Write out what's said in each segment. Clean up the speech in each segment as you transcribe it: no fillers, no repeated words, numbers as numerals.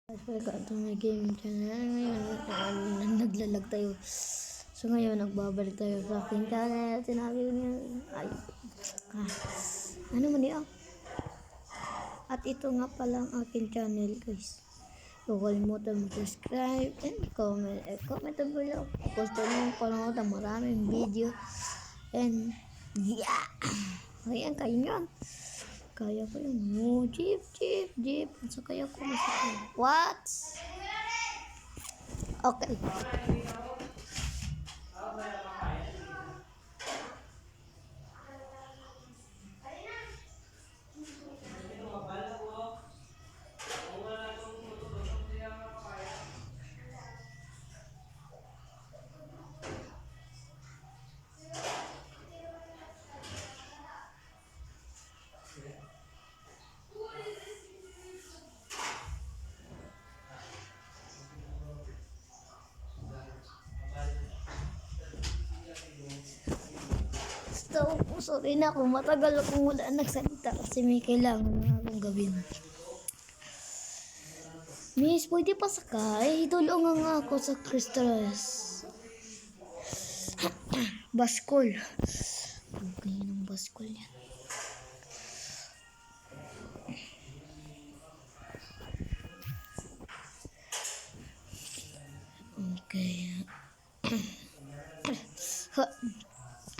Welcome to my gaming channel. Ngayon, naglalag tayo. So ngayon, nagbabalik tayo sa aking channel. Sinabi ko niya, ano man yan? At ito nga pala ang aking channel, guys. Huwag kalimutan mag-subscribe and comment. Comment down below. Gusto nyo panood ang maraming video. And yeah! Ayan, kayo nyo. Kaya ko yun. Oh, jeep. Masa kaya ko masakay. What? Okay. So, sorry na kung matagal akong wala nagsalita kasi may kailangan na akong gawin. Miss, pwede pa sakay? Tulungan nga ako sa Crystals. Baskol. Okay, ng baskol yan. Okay.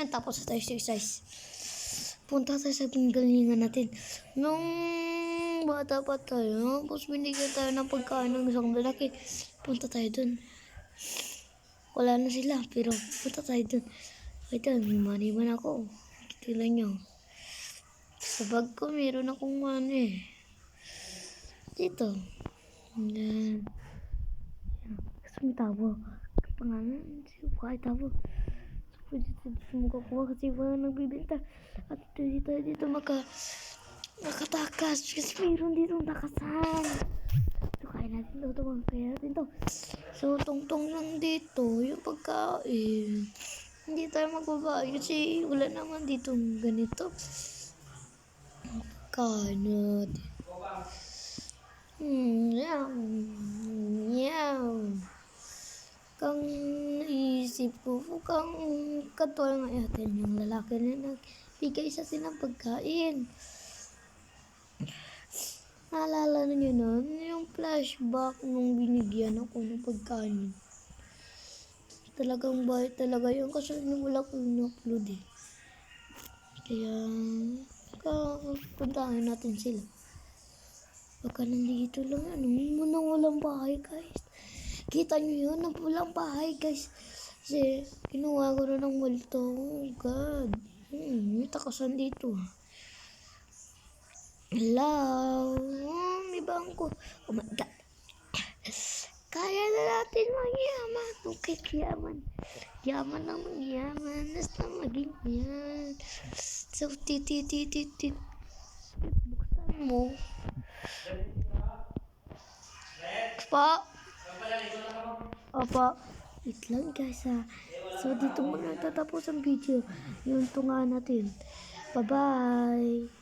Tapos tayo exercise. Punta tayo sa pinggalingan natin. Nung bata pa tayo, tapos binigyan tayo ng pagkain ng isang lalaki. Punta tayo dun. Wala na sila, pero punta tayo dun. Ito, may money man ako. Tignan nyo. Sa bag ko, meron akong money. Dito. Yan. Gusto mo tawag. Pangalan, siya tawag. Pwede dito makakuha kasi walang nagbibenta. At dito nakatakas kasi mayroon dito takasan. So kaya natin ito. Kaya natin ito. So tungtong lang dito yung pagkain. Hindi tayo magbabayad kasi wala naman dito ganito. Pagkain natin. Kang naisip ko, kang katulad ng atin yung lalaki na nagbigay sa atin ng pagkain. Naalala niyo nun, yung flashback nung binigyan ako ng pagkain. Talagang bayad talaga yun kasi wala ko yung upload eh. Kaya, puntahan natin sila. Pagka nandito lang, munang walang bahay guys. Kita nyo yun, walang bahay guys. Kasi, kinuha ko na ng multo. Oh God. May takasan dito. Hello. May bangko. Oh my God. Kaya na natin magyaman. Okay, yaman. Yaman ang magyaman. Basta maging yan. So, buksan mo. Pa. Opo. Wait lang guys ha. So dito muna tatapos ang video. Yung tunga natin. Bye bye.